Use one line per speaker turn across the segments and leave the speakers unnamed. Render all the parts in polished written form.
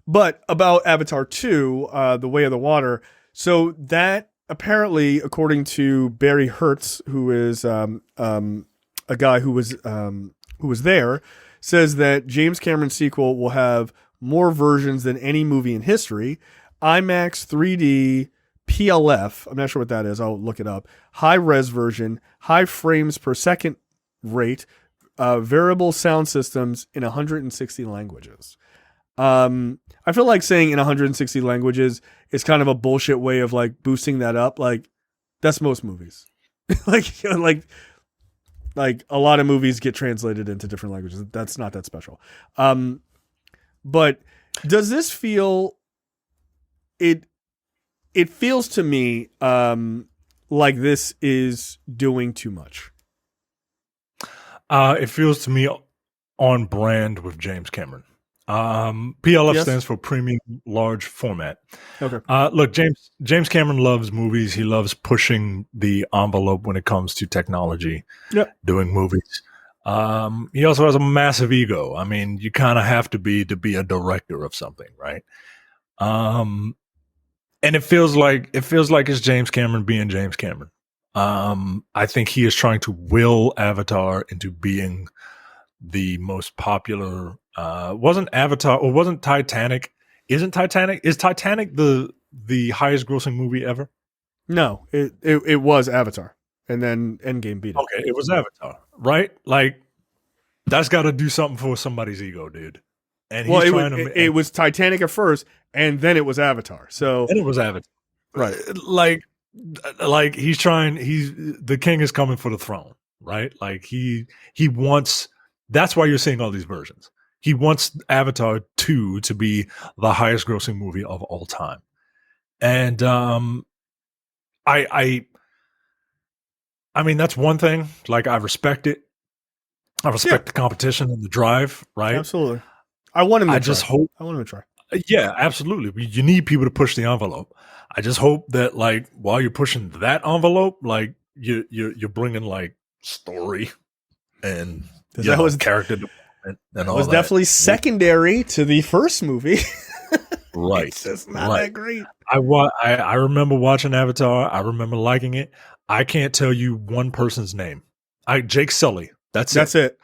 But about Avatar 2, The Way of the Water, so that apparently, according to Barry Hertz, who is a guy who was there, says that James Cameron's sequel will have more versions than any movie in history. IMAX 3D PLF, I'm not sure what that is, I'll look it up. High res version, high frames per second rate, variable sound systems in 160 languages. I feel like saying in 160 languages is kind of a bullshit way of like boosting that up. Like that's most movies. like a lot of movies get translated into different languages. That's not that special. But does this feel it feels to me like this is doing too much.
It feels to me on brand with James Cameron. PLF stands for Premium Large Format.
Okay.
Look, James Cameron loves movies. He loves pushing the envelope when it comes to technology, doing movies. He also has a massive ego. I mean, you kind of have to be a director of something, right? And it feels like it's James Cameron being James Cameron. I think he is trying to will Avatar into being the most popular. Wasn't Titanic? Is Titanic the highest grossing movie ever?
No, it was Avatar, and then Endgame beat it.
Okay, it was Avatar, right? Like that's got to do something for somebody's ego, dude. And he's
it was Titanic at first, and then it was Avatar. So
and it was Avatar,
right?
Like he's trying. The king is coming for the throne, right? Like he wants. That's why you're seeing all these versions. He wants Avatar 2 to be the highest grossing movie of all time. And I mean that's one thing. Like I respect it. I respect the competition and the drive, right?
Absolutely. I want him to
try.
I want him to try.
Yeah, absolutely. You need people to push the envelope. I just hope that like while you're pushing that envelope, like you're bringing like story and that was character development and all that.
Was definitely secondary to the first movie.
Right.
It's just not that great.
I remember watching Avatar. I remember liking it. I can't tell you one person's name. Jake Sully. That's it.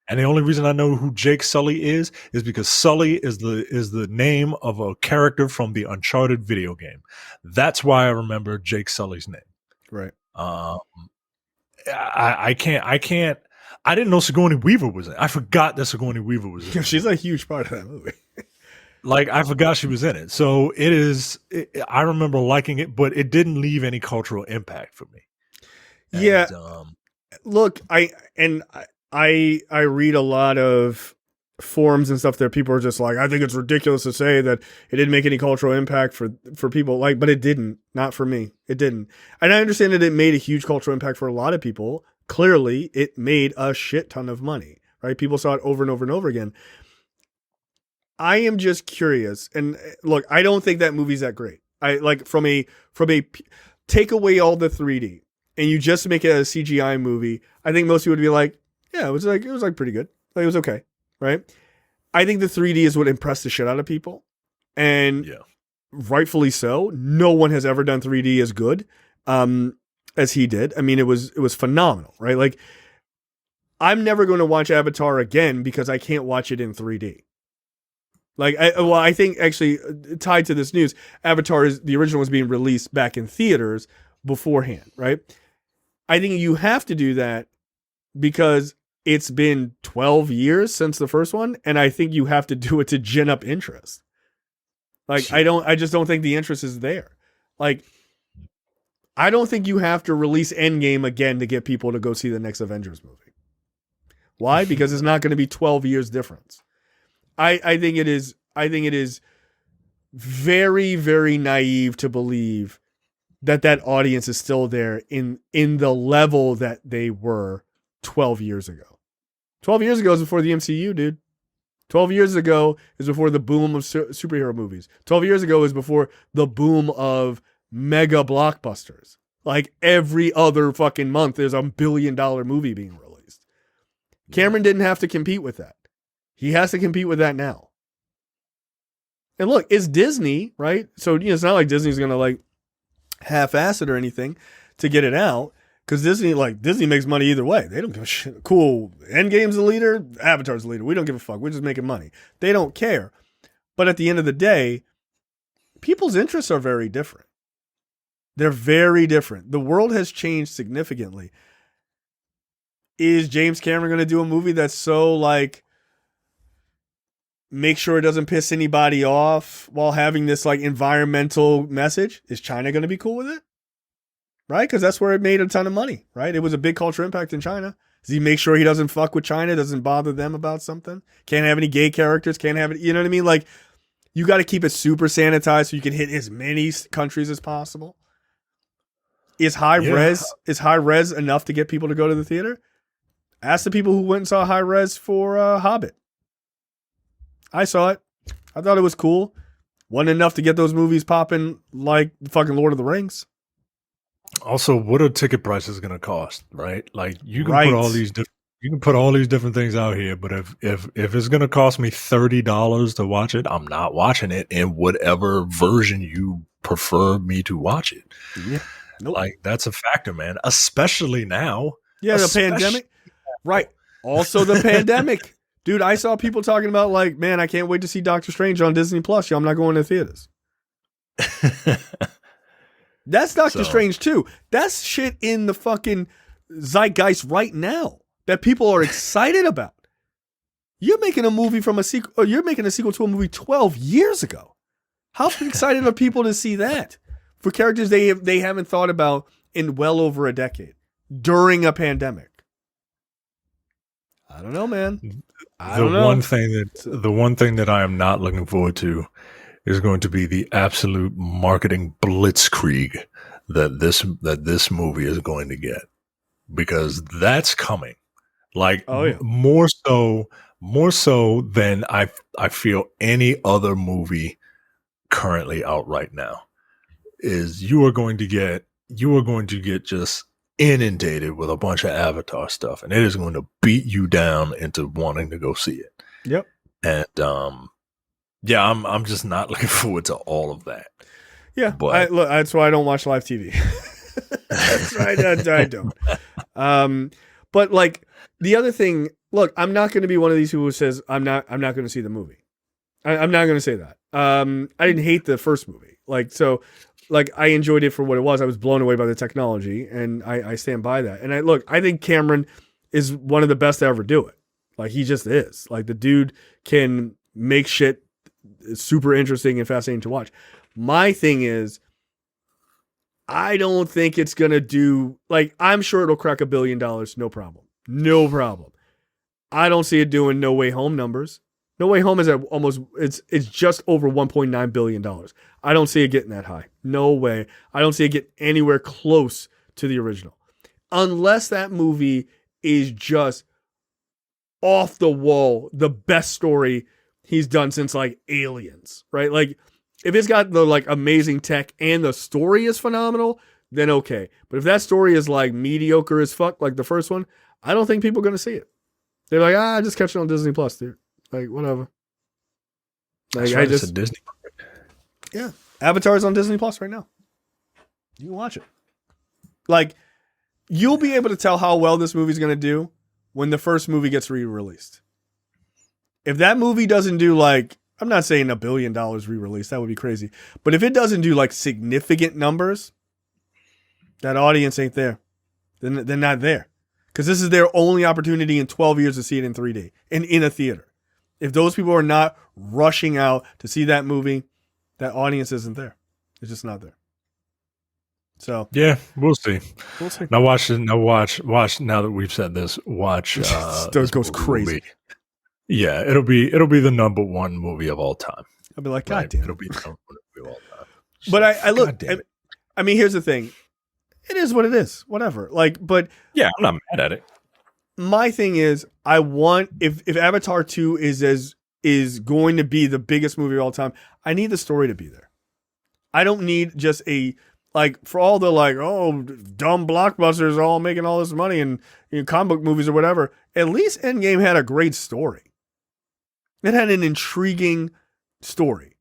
And the only reason I know who Jake Sully is because Sully is the name of a character from the Uncharted video game. That's why I remember Jake Sully's name.
Right.
I can't. I didn't know Sigourney Weaver was in it. I forgot that Sigourney Weaver was in it.
She's a huge part of that movie.
Like, I forgot she was in it. So I remember liking it, but it didn't leave any cultural impact for me.
Yeah. Look, I read a lot of forums and stuff that people are just like, I think it's ridiculous to say that it didn't make any cultural impact for people, like, but it didn't. Not for me. It didn't. And I understand that it made a huge cultural impact for a lot of people. Clearly, it made a shit ton of money, right? People saw it over and over and over again. I am just curious. And look, I don't think that movie's that great. I like from a take away all the 3D and you just make it a CGI movie. I think most people would be like, yeah, it was like pretty good. Like it was okay, right? I think the 3D is what impressed the shit out of people, and rightfully so. No one has ever done 3D as good as he did. I mean, it was phenomenal, right? Like, I'm never going to watch Avatar again because I can't watch it in 3D. Like, I think actually tied to this news, Avatar the original was being released back in theaters beforehand, right? I think you have to do that because it's been 12 years since the first one, and I think you have to do it to gin up interest. Like, I just don't think the interest is there. Like, I don't think you have to release Endgame again to get people to go see the next Avengers movie. Why? Because it's not going to be 12 years difference. I think it is very, very naive to believe that audience is still there in the level that they were 12 years ago. 12 years ago is before the MCU, dude. 12 years ago is before the boom of superhero movies. 12 years ago is before the boom of mega blockbusters. Like every other fucking month, there's $1 billion movie being released. Cameron didn't have to compete with that. He has to compete with that now. And look, it's Disney, right? So it's not like Disney's gonna like half-ass it or anything to get it out, because Disney makes money either way. They don't give a shit. Cool, Endgame's the leader, Avatar's the leader. We don't give a fuck. We're just making money. They don't care. But at the end of the day, people's interests are very different. They're very different. The world has changed significantly. Is James Cameron going to do a movie that's so like, make sure it doesn't piss anybody off while having this like environmental message? Is China going to be cool with it? Right? Because that's where it made a ton of money, right? It was a big cultural impact in China. Does he make sure he doesn't fuck with China, doesn't bother them about something? Can't have any gay characters, can't have it, you know what I mean? Like, you got to keep it super sanitized so you can hit as many countries as possible. Is high res enough to get people to go to the theater? Ask the people who went and saw high res for Hobbit. I saw it. I thought it was cool. Wasn't enough to get those movies popping like fucking Lord of the Rings.
Also, what are ticket prices going to cost? Right? Like you can put all these different things out here, but if it's going to cost me $30 to watch it, I'm not watching it in whatever version you prefer me to watch it.
Yeah. Nope.
Like that's a factor, man. Especially now.
Yeah, the pandemic. Right. Also the pandemic. Dude, I saw people talking about like, man, I can't wait to see Doctor Strange on Disney Plus. I'm not going to theaters. That's Doctor Strange too. That's shit in the fucking zeitgeist right now that people are excited about. You're making a movie from a sequel, or you're making a sequel to a movie 12 years ago. How excited are people to see that? For characters they haven't thought about in well over a decade during a pandemic. I don't know, man.
The one thing that I am not looking forward to is going to be the absolute marketing blitzkrieg that this movie is going to get, because that's coming. Like more so than I feel any other movie currently out right now. Is you are going to get just inundated with a bunch of Avatar stuff, and it is going to beat you down into wanting to go see it.
Yep.
And I'm just not looking forward to all of that.
Yeah, but that's why I don't watch live TV. That's right, I don't. But like the other thing, look, I'm not going to be one of these people who says I'm not going to see the movie. I'm not going to say that. I didn't hate the first movie, like I enjoyed it for what it was. I was blown away by the technology, and I stand by that. And I think Cameron is one of the best to ever do it. Like he just is. Like the dude can make shit super interesting and fascinating to watch. My thing is, I don't think it's gonna do, like, I'm sure it'll crack $1 billion, no problem. No problem. I don't see it doing No Way Home numbers. No Way Home is at almost, it's just over $1.9 billion. I don't see it getting that high. No way. I don't see it getting anywhere close to the original. Unless that movie is just off the wall, the best story he's done since like Aliens, right? Like if it's got the like amazing tech and the story is phenomenal, then okay. But if that story is like mediocre as fuck, like the first one, I don't think people are going to see it. They're like, just catch it on Disney Plus, dude. Like, whatever. Like,
right, it's a Disney.
Yeah. Avatar's on Disney Plus right now. You can watch it. Like, you'll be able to tell how well this movie's going to do when the first movie gets re-released. If that movie doesn't do like, I'm not saying $1 billion re-release, that would be crazy. But if it doesn't do like significant numbers, that audience ain't there. Then they're not there. Because this is their only opportunity in 12 years to see it in 3D and in a theater. If those people are not rushing out to see that movie, that audience isn't there. It's just not there. So
yeah, we'll see.
We'll see.
Now watch. Now that we've said this, watch.
This goes crazy.
Yeah, it'll be the number one movie of all time.
I'll be like, God damn.
It'll be the number one movie of all time.
But I look. I mean, here's the thing. It is what it is. Whatever. Like, but
yeah, I'm not mad at it.
My thing is, I want if Avatar 2 is going to be the biggest movie of all time, I need the story to be there. I don't need just for all the dumb blockbusters all making all this money and comic book movies or whatever. At least Endgame had a great story. It had an intriguing story.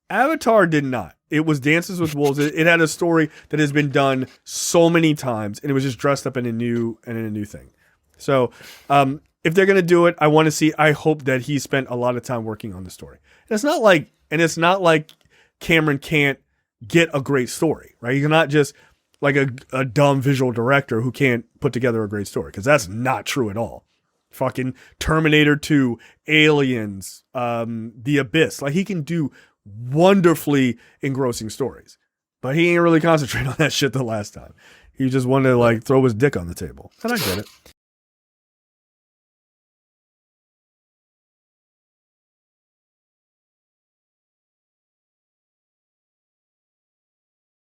Avatar did not. It was Dances with Wolves. It had a story that has been done so many times, and it was just dressed up in a new thing. So, if they're gonna do it, I want to see. I hope that he spent a lot of time working on the story. And it's not like Cameron can't get a great story, right? He's not just like a dumb visual director who can't put together a great story, because that's not true at all. Fucking Terminator 2, Aliens, The Abyss. Like, he can do wonderfully engrossing stories, but he ain't really concentrated on that shit the last time. He just wanted to like throw his dick on the table, and I get it.